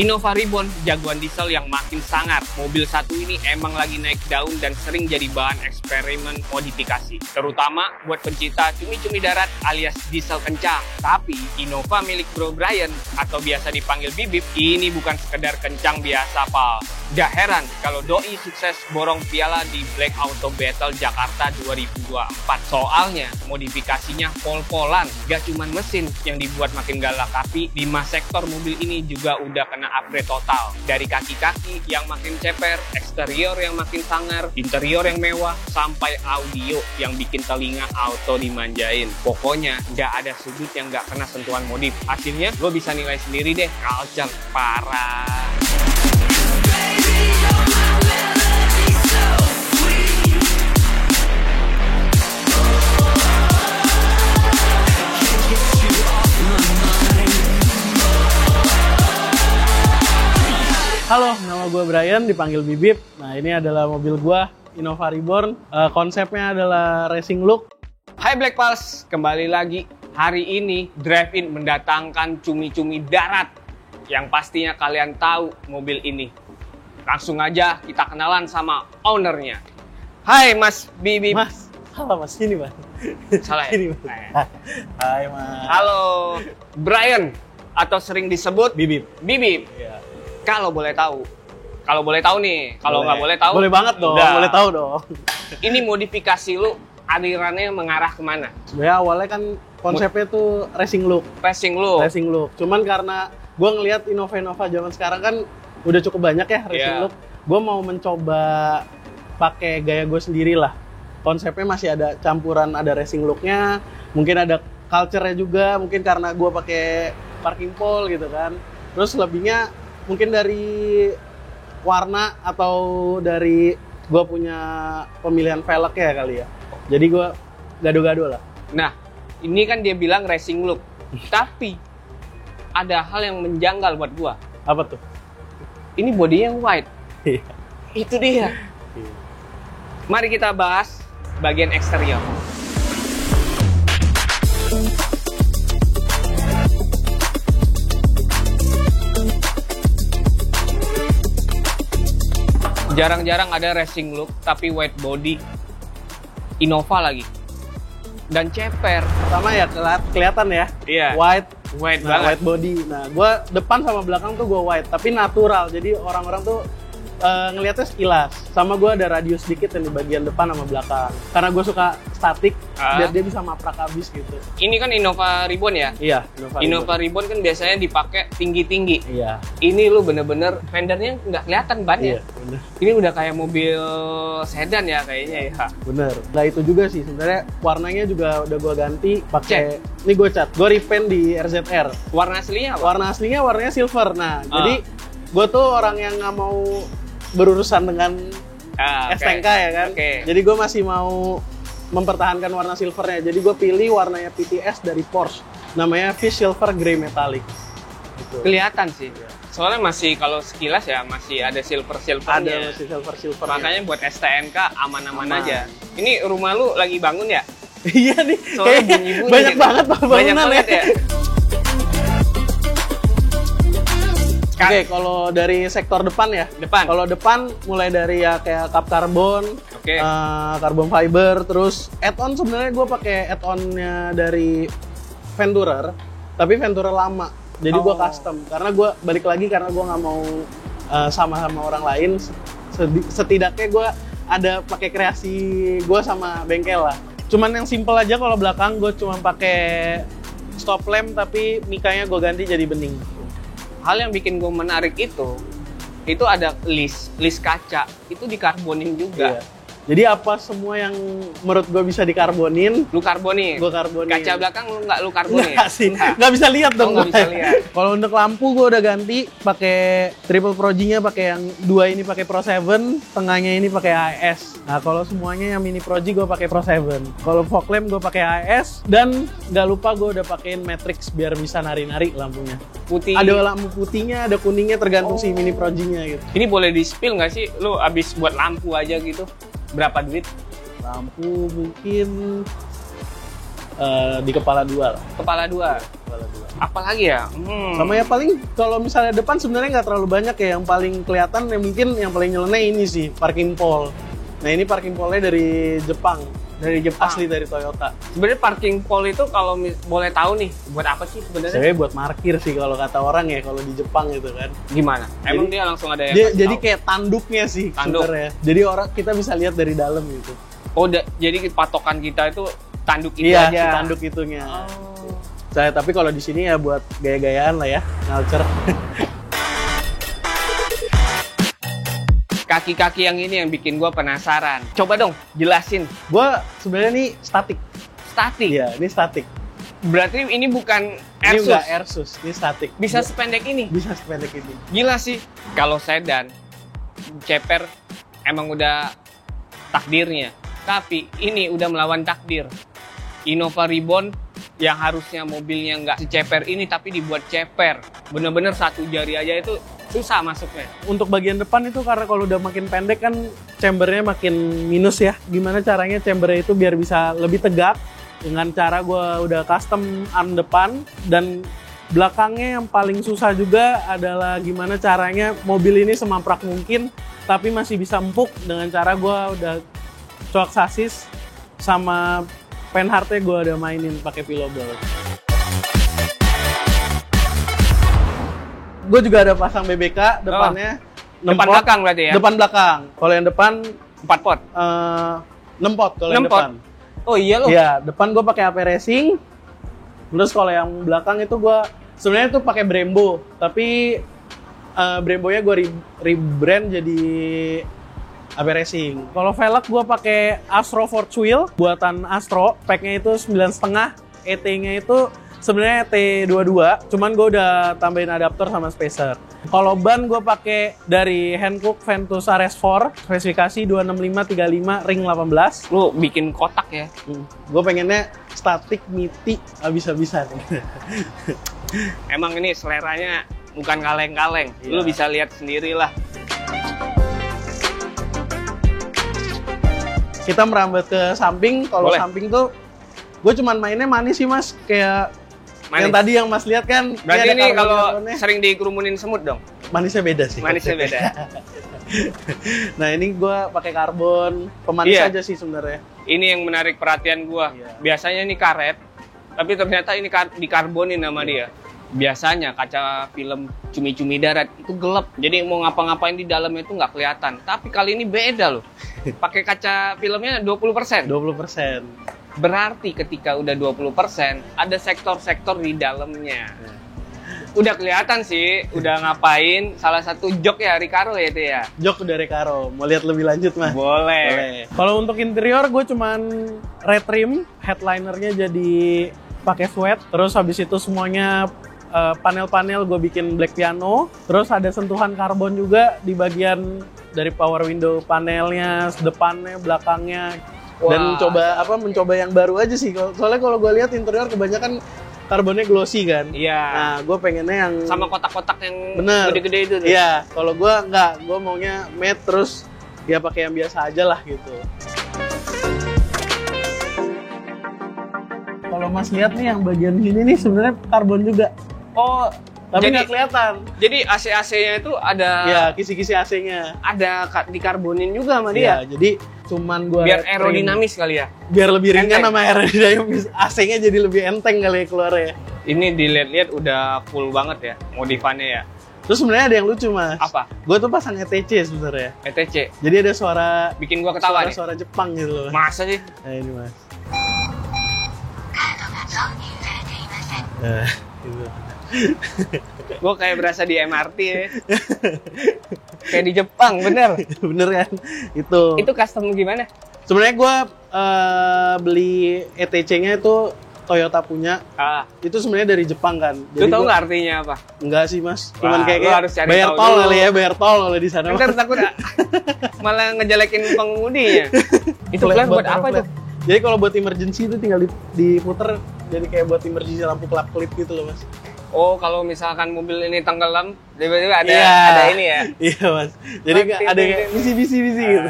Innova Reborn, jagoan diesel yang makin sangar. Mobil satu ini emang lagi naik daun dan sering jadi bahan eksperimen modifikasi. Terutama buat pencinta cumi-cumi darat alias diesel kencang. Tapi Innova milik Bro Brian atau biasa dipanggil Bibip, ini bukan sekedar kencang biasa, pal. Gak heran kalau Doi sukses borong piala di Black Auto Battle Jakarta 2024. Soalnya modifikasinya pol-polan, gak cuman mesin yang dibuat makin galak, tapi 5 sektor mobil ini juga udah kena upgrade total. Dari kaki-kaki yang makin ceper, eksterior yang makin sangar, interior yang mewah, sampai audio yang bikin telinga auto dimanjain. Pokoknya gak ada sudut yang gak kena sentuhan modif. Hasilnya lo bisa nilai sendiri deh, culture parah. Halo, nama gue Brian, dipanggil Bibip. Nah, ini adalah mobil gue, Innova Reborn. Konsepnya adalah racing look. Hai Black Pals, kembali lagi. Hari ini Drive-In mendatangkan cumi-cumi darat yang pastinya kalian tahu mobil ini. Langsung aja kita kenalan sama ownernya. Hai Mas Bibip. Mas, halo Mas, sini Mas. Salah ya? Sini, Mas. Hai Mas. Halo Brian, atau sering disebut Bibip. Bibip. Iya. Kalau boleh tahu nih, kalau nggak boleh tahu, boleh banget dong, udah. boleh tahu dong. Ini modifikasi lu alirannya mengarah kemana? Sebenarnya awalnya kan konsepnya tuh racing look. Racing lu? Racing look. Cuman karena gue ngelihat Innova zaman sekarang kan udah cukup banyak ya racing look. Gue mau mencoba pakai gaya gue sendiri lah. Konsepnya masih ada campuran, ada racing looknya, mungkin ada culture-nya juga, mungkin karena gue pakai parking pole gitu kan. Terus lebihnya mungkin dari warna atau dari gue punya pemilihan velgnya kali ya. Jadi gue gado-gado lah. Nah, ini kan dia bilang racing look. Tapi ada hal yang menjanggal buat gue. Apa tuh? Ini bodinya white. Itu dia. Mari kita bahas bagian eksterior. Jarang-jarang ada racing look tapi white body Innova lagi dan ceper. Pertama ya kelihatan ya. Iya. White banget. White body. Nah, gue depan sama belakang tuh gue white tapi natural. Jadi orang-orang tuh ngelihatnya sekilas. Sama gue ada radius sedikit yang di bagian depan sama belakang. Karena gue suka statik biar dia bisa maprak habis gitu. Ini kan Innova Reborn ya? Iya, Innova Reborn kan biasanya dipakai tinggi-tinggi. Iya. Ini lu bener-bener fendernya nggak kelihatan bannya. Iya, bener. Ini udah kayak mobil sedan ya kayaknya ya. Bener. Nah itu juga sih sebenarnya warnanya juga udah gue ganti pakai. Ini gue cat. Gue repaint di RZR. Warna aslinya apa? Warna aslinya warnanya silver. Nah jadi gue tuh orang yang nggak mau berurusan dengan STNK ya kan. Jadi gue masih mau mempertahankan warna silvernya. Jadi gue pilih warnanya PTS dari Porsche. Namanya Fish Silver Grey Metallic. Gitu. Kelihatan sih. Soalnya masih kalau sekilas ya masih ada silver-silvernya. Ada masih silver-silver. Makanya buat STNK aman-aman aja. Ini rumah lu lagi bangun ya? Iya nih. Soalnya bunyi-bunyi banyak gitu. banget bangunan ya. Oke, kalau dari sektor depan ya. Kalau depan mulai dari ya kayak kap karbon, karbon fiber, terus add-on sebenarnya gue pakai add-onnya dari Venturer, tapi Venturer lama. Jadi gue custom karena gue balik lagi karena gue nggak mau sama-sama orang lain. Setidaknya gue ada pakai kreasi gue sama bengkel lah. Cuman yang simple aja kalau belakang gue cuma pakai stop lamp tapi mikanya gue ganti jadi bening. Hal yang bikin gue menarik itu ada list kaca, itu dikarbonin juga. Iya. Jadi apa semua yang menurut gue bisa dikarbonin, lu karbonin. Gue karbonin. Kaca belakang lu nggak lu karbonin? Nggak sih, nggak bisa lihat dong. Nggak bisa lihat. Kalau untuk lampu gue udah ganti pakai triple Pro G-nya, pakai yang dua ini pakai Pro 7, tengahnya ini pakai AS. Nah kalau semuanya yang mini Pro G gue pakai Pro 7. Kalau fog lamp gue pakai AS dan nggak lupa gue udah pakein matrix biar bisa nari-nari lampunya. Putih. Ada lampu putihnya, ada kuningnya tergantung si mini Pro G-nya gitu. Ini boleh di-spill nggak sih? Lu abis buat lampu aja gitu? Berapa duit? Lampu mungkin di kepala dua lah. Kepala dua. Apalagi ya? Sama ya paling kalau misalnya depan sebenarnya nggak terlalu banyak ya. Yang paling kelihatan ya mungkin yang paling nyeleneh ini sih, parking pole. Nah ini parking pole-nya dari Jepang. Asli dari Toyota. Sebenarnya parking pole itu kalau boleh tahu nih, buat apa sih sebenarnya? Sebenarnya buat parkir sih kalau kata orang ya, kalau di Jepang gitu kan. Gimana? Emang dia langsung ada yang jadi kayak tanduknya sih sebenarnya. Jadi orang kita bisa lihat dari dalam gitu. Oh, jadi patokan kita itu tanduk itu iya, aja. Iya, tanduk itunya. Tapi kalau di sini ya buat gaya-gayaan lah ya, culture. Kaki-kaki yang ini yang bikin gue penasaran. Coba dong, jelasin. Gue sebenarnya ini statik. Statik? Iya, ini statik. Berarti ini bukan Airsus? Ini enggak Airsus, ini statik. Bisa sependek ini? Bisa sependek ini. Gila sih. Kalau sedan, ceper emang udah takdirnya. Tapi ini udah melawan takdir. Innova Reborn yang harusnya mobilnya nggak seceper ini tapi dibuat ceper. Bener-bener satu jari aja itu susah masuknya. Untuk bagian depan itu karena kalau udah makin pendek kan chambernya makin minus ya. Gimana caranya chambernya itu biar bisa lebih tegak. Dengan cara gue udah custom arm depan. Dan belakangnya yang paling susah juga adalah gimana caranya mobil ini semamprak mungkin tapi masih bisa empuk dengan cara gue udah coak sasis sama penhardnya gue udah mainin pakai pilobel. Gue juga ada pasang BBK depannya. Depan belakang berarti ya? Depan belakang. Kalau yang depan 4 pot? 6 pot kalau yang depan. Oh iya loh? Iya, depan gue pakai AP Racing. Terus kalau yang belakang itu gue sebenarnya tuh pakai Brembo, tapi Brembo-nya gue rebrand jadi AP Racing. Kalau velg gue pakai Astro Force Wheel buatan Astro. Pack-nya itu 9,5. ET-nya itu sebenarnya T22, cuman gue udah tambahin adapter sama spacer. Kalau ban gue pakai dari Hankook Ventus RS4, spesifikasi 265/35 ring 18. Lu bikin kotak ya? Gue pengennya statik, miti, habis-habisan. Emang ini seleranya bukan kaleng-kaleng. Iya. Lu bisa lihat sendiri lah. Kita merambat ke samping. Kalau samping tuh gue cuman mainnya manis sih mas, kayak manis. Yang tadi yang mas lihat kan. Berarti ini kalau sering dikerumunin semut dong? Manisnya beda sih. Manisnya beda. Nah ini gue pakai karbon pemanis aja sih sebenarnya. Ini yang menarik perhatian gue. Biasanya ini karet, tapi ternyata ini dikarbonin sama dia. Biasanya kaca film cumi-cumi darat itu gelap, jadi mau ngapa-ngapain di dalamnya itu nggak kelihatan. Tapi kali ini beda loh, pakai kaca filmnya 20%. 20%. Berarti ketika udah 20%, ada sektor-sektor di dalamnya. Udah kelihatan sih, udah ngapain. Salah satu jok ya Recaro ya itu ya? Jok dari Recaro. Mau lihat lebih lanjut mas? Boleh. Kalau untuk interior gue cuman red trim, headlinernya jadi pakai sweat. Terus habis itu semuanya panel-panel gue bikin black piano. Terus ada sentuhan karbon juga di bagian dari power window panelnya, depannya, belakangnya. Dan mencoba yang baru aja sih. Soalnya kalau gue lihat interior kebanyakan karbonnya glossy kan. Iya. Nah, gue pengennya yang sama kotak-kotak yang gede-gede itu. Iya. Kalau gue enggak, gue maunya matte terus ya pakai yang biasa aja lah gitu. Kalau Mas lihat nih yang bagian sini nih sebenarnya karbon juga. Oh, tapi nggak kelihatan. Jadi AC-AC-nya itu ada. Ya, kisi-kisi AC-nya. Ada dikarbonin juga sama dia. Ya, jadi cuman gua biar aerodinamis kali ya. Biar lebih ringan sama aerodinamis. AC-nya jadi lebih enteng kali ya keluarnya. Ini dilihat-lihat udah full banget ya modifannya ya. Terus sebenarnya ada yang lucu mas. Apa? Gue tuh pasang ETC sebenarnya. ETC. Jadi ada suara. Bikin gua ketawa nih. Suara Jepang gitu loh. Masa sih? Nah ini mas. Gitu. Gue kayak berasa di MRT ya. Kayak di Jepang, bener. Bener kan? Itu custom gimana? Sebenarnya gue beli ETC-nya itu Toyota punya. Itu sebenarnya dari Jepang kan. Lu tau nggak artinya apa? Enggak sih mas. Cuman kayak bayar tol kali ya, bayar tol kalau di sana. Ntar takut malah ngejelekin pengemudinya. Itu plan buat apa tuh? Jadi kalau buat emergency itu tinggal diputer, jadi kayak buat emergency lampu kelap-kelip gitu loh mas. Oh, kalau misalkan mobil ini tenggelam, tiba-tiba ada ini ya? Iya mas. Jadi ada kayak bisi gitu.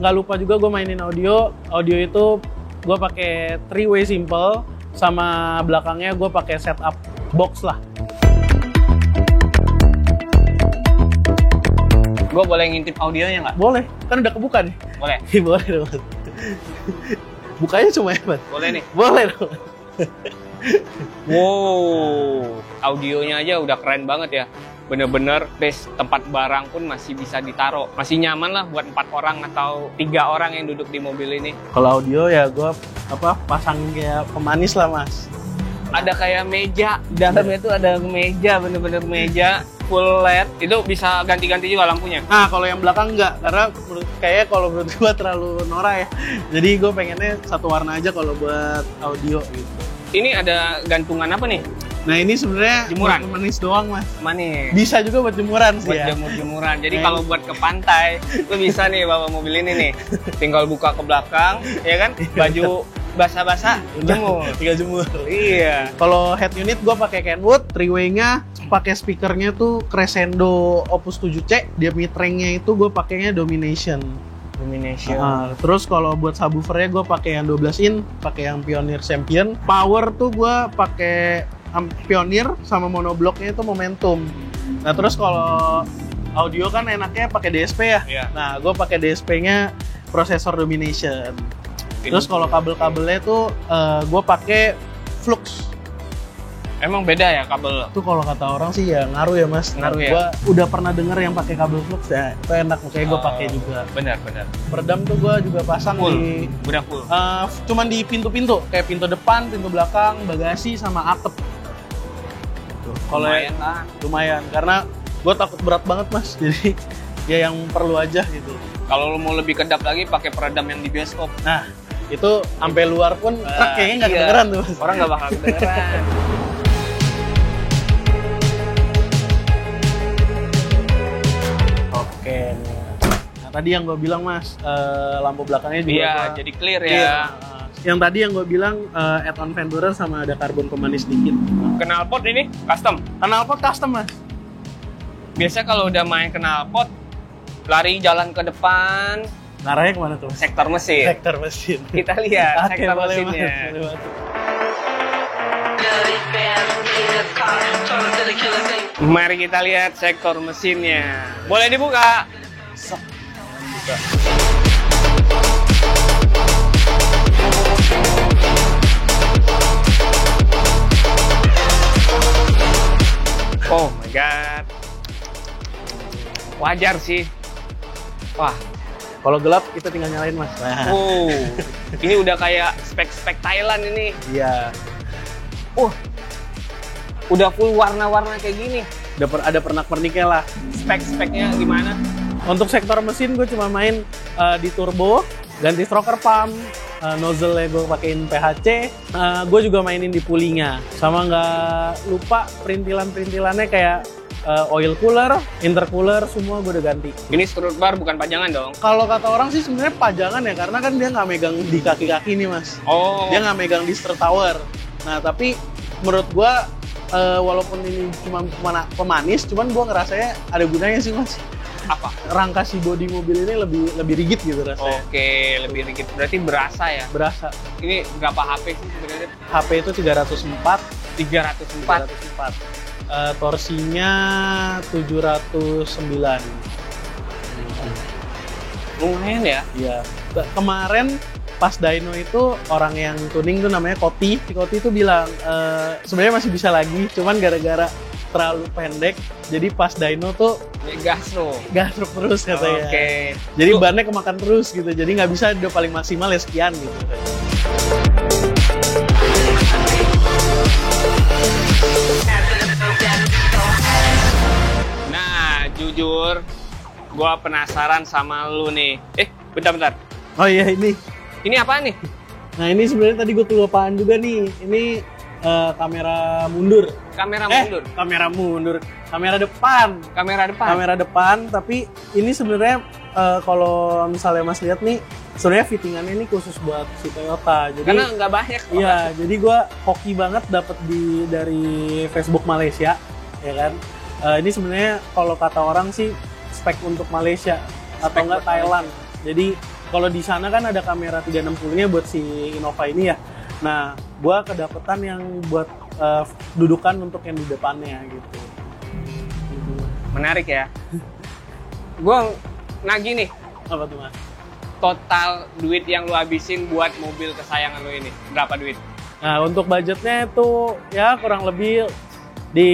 nggak lupa juga gue mainin audio. Audio itu gue pakai 3-way simple, sama belakangnya gue pakai setup box lah. Gue boleh ngintip audionya nggak? Boleh, kan udah kebuka nih. Boleh? Boleh dong. Bukanya cuma hebat. Boleh nih? Boleh dong. Wow, audionya aja udah keren banget ya. Bener-bener base tempat barang pun masih bisa ditaruh. Masih nyaman lah buat 4 orang atau 3 orang yang duduk di mobil ini. Kalau audio ya gue pasangin kayak pemanis lah mas. Ada kayak meja, di dalamnya tuh ada meja, bener-bener meja full LED. Itu bisa ganti-ganti juga lampunya. Nah kalau yang belakang enggak, karena kayaknya kalau menurut gue terlalu norak ya. Jadi gue pengennya satu warna aja kalau buat audio gitu. Ini ada gantungan apa nih? Nah ini sebenarnya jemuran manis doang mas. Manis. Bisa juga buat jemuran sih buat ya. Jemuran. Jadi kalau buat ke pantai, lu bisa nih bawa mobil ini nih. Tinggal buka ke belakang, ya kan? Baju basah-basah, jemur. Tinggal jemur. Iya. Kalau head unit gue pakai Kenwood, 3-way-nya pakai speakernya tuh Crescendo Opus 7C. Dia mid-range-nya itu gue pakainya Domination. Terus kalau buat subwoofernya gue pakai yang 12 in, pakai yang Pioneer Champion. Power tuh gue pakai Pioneer, sama monobloknya itu Momentum. Nah terus kalau audio kan enaknya pakai DSP ya. Yeah. Nah gue pakai DSP-nya prosesor Domination. Terus kalau kabel-kabelnya tuh gue pakai Flux. Emang beda ya kabel? Itu kalau kata orang sih ya ngaruh ya mas. Ngaruh ya. Gue udah pernah denger yang pakai kabel Flux ya, itu enak, makanya gue pakai juga. Benar. Peredam tuh gue juga pasang full. Udah full. Cuman di pintu-pintu, kayak pintu depan, pintu belakang, bagasi, sama atap. Kalau lumayan, karena gue takut berat banget mas, jadi ya yang perlu aja gitu. Kalau lo mau lebih kedap lagi, pakai peredam yang di bioskop. Nah itu sampai luar pun truk kayaknya nggak kedengeran tuh mas. Orang nggak bakal kedengeran. Oke, nah tadi yang gue bilang mas, lampu belakangnya juga jadi clear ya. Yang tadi yang gue bilang add-on Venturer sama ada karbon pemanis dikit. Knalpot ini custom? Knalpot custom mas. Biasa kalau udah main knalpot, lari jalan ke depan. Ngarahnya kemana tuh? Sektor mesin. Sektor mesin. Kita lihat Oke, sektor boleh, mesinnya. Mas. Mari kita lihat sektor mesinnya. Boleh dibuka? Buka. Oh my god. Wajar sih. Wah, kalau gelap kita tinggal nyalain mas. oh, ini udah kayak spek-spek Thailand ini. Iya. Udah full warna-warna kayak gini. Ada pernak-perniknya lah. Spek-speknya gimana? Untuk sektor mesin gue cuma main di turbo, ganti stroker pump, nozzle-nya gue pakein PHC. Gue juga mainin di pulley-nya. Sama nggak lupa perintilan-perintilannya kayak oil cooler, intercooler, semua gue udah ganti. Ini strut bar bukan pajangan dong? Kalau kata orang sih sebenarnya pajangan ya, karena kan dia nggak megang di kaki-kaki nih mas. Oh. Dia nggak megang di strut tower. Nah tapi menurut gue walaupun ini cuma pemanis, cuman gue ngerasanya ada gunanya sih mas. Apa? Rangka si bodi mobil ini lebih rigid gitu rasanya. Oke, lebih rigid. Berarti berasa ya? Berasa. Ini berapa HP sih sebenarnya? HP itu 304. 304. Torsinya 709. Lumayan ya? Iya. Kemarin pas dyno itu orang yang tuning tuh namanya Koti. Si Koti tuh bilang sebenarnya masih bisa lagi, cuman gara-gara terlalu pendek, jadi pas dyno tuh gasruk terus katanya. Oke. Jadi bannya kemakan terus gitu, jadi nggak bisa udah paling maksimal ya sekian gitu. Nah, jujur, gua penasaran sama lu nih. Bentar. Oh iya ini. Ini apa nih? Nah ini sebenarnya tadi gue kelupaan juga nih. Ini kamera mundur. Kamera depan. Kamera depan, tapi ini sebenarnya kalau misalnya Mas lihat nih, sebenarnya fittingannya ini khusus buat si Toyota. Jadi, karena nggak banyak. Iya, jadi gue hoki banget dapet dari Facebook Malaysia, ya kan. Ini sebenarnya kalau kata orang sih spek untuk Malaysia atau enggak Thailand. Jadi kalau di sana kan ada kamera 360-nya buat si Innova ini ya. Nah, gue kedapetan yang buat dudukan untuk yang di depannya gitu. Menarik ya. Gue nagih nih. Apa tuh, Mas? Total duit yang lu habisin buat mobil kesayangan lu ini, berapa duit? Nah, untuk budgetnya itu ya kurang lebih di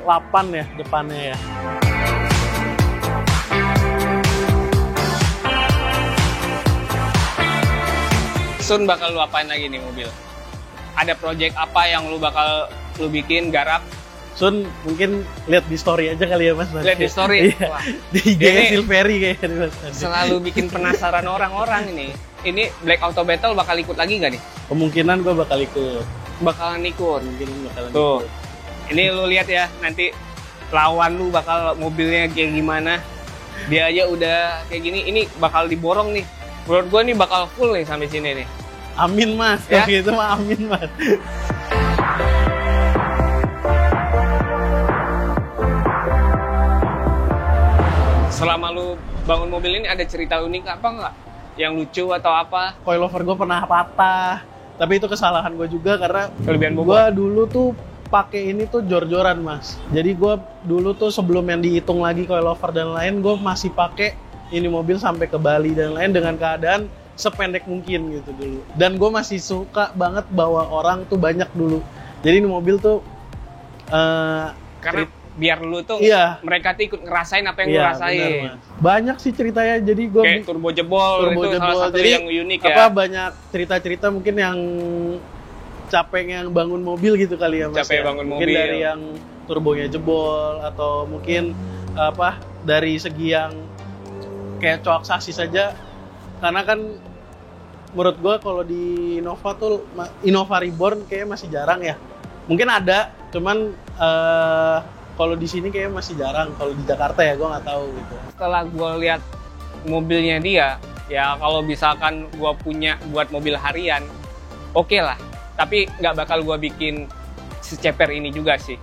8 ya depannya ya. Sun bakal lu apain lagi nih mobil? Ada project apa yang lu bakal lu bikin, garap? Sun mungkin lihat di story aja kali ya Mas. Lihat di story? Wah, di IG Silveri kayaknya Mas. Selalu bikin penasaran orang-orang ini. Ini Black Auto Battle bakal ikut lagi nggak nih? Kemungkinan gue bakal ikut. Bakalan ikut? Mungkin bakalan tuh. Ikut. Ini lu lihat ya, nanti lawan lu bakal mobilnya kayak gimana. Dia aja udah kayak gini, ini bakal diborong nih. Menurut gue nih bakal full nih sampai sini nih. Amin Mas, ya? kalau gitu mah amin Mas. Selama lu bangun mobil ini ada cerita unik apa nggak? Yang lucu atau apa? Coilover gue pernah patah, tapi itu kesalahan gue juga karena kelebihan gue dulu tuh pakai ini tuh jor-joran Mas. Jadi gue dulu tuh sebelum yang dihitung lagi coilover dan lain, gue masih pakai ini mobil sampai ke Bali dan lain dengan keadaan sependek mungkin gitu dulu. Dan gue masih suka banget bawa orang tuh banyak dulu. Jadi ini mobil tuh karena biar lu tuh mereka tuh ikut ngerasain apa yang lu rasain. Bener, banyak sih ceritanya. Jadi gue kayak turbo jebol itu salah satu jadi, yang unik ya. Banyak cerita-cerita mungkin yang capek yang bangun mobil gitu kali ya Mas. Capek bangun mungkin mobil. Dari yang turbonya jebol atau mungkin dari segi yang kayak coak sasis saja. Karena kan menurut gue kalau di Innova tuh Innova Reborn kayaknya masih jarang ya. Mungkin ada, cuman kalau di sini kayaknya masih jarang. Kalau di Jakarta ya gue nggak tahu gitu. Setelah gue lihat mobilnya dia, ya kalau misalkan gue punya buat mobil harian, oke lah. Tapi nggak bakal gue bikin seceper ini juga sih.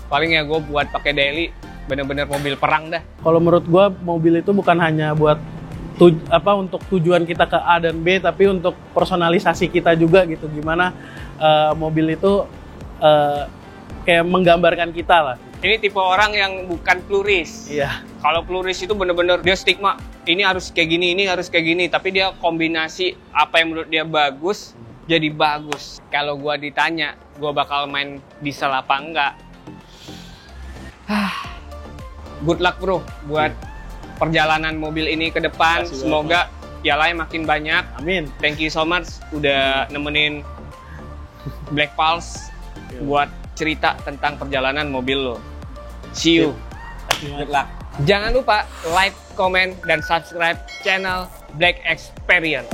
Paling ya gue buat pakai daily, bener-bener mobil perang dah. Kalau menurut gue mobil itu bukan hanya buat untuk tujuan kita ke A dan B, tapi untuk personalisasi kita juga gitu. Gimana mobil itu kayak menggambarkan kita lah. Ini tipe orang yang bukan pluris. Iya. Kalau pluris itu bener-bener dia stigma, ini harus kayak gini, ini harus kayak gini. Tapi dia kombinasi apa yang menurut dia bagus, jadi bagus. Kalau gua ditanya, gua bakal main diesel apa enggak? Good luck bro, buat perjalanan mobil ini ke depan. Semoga pialanya makin banyak. Amin. Thank you so much udah nemenin Black Pulse buat cerita tentang perjalanan mobil lo. See you. Good luck. Jangan lupa like, comment, dan subscribe channel Black Experience.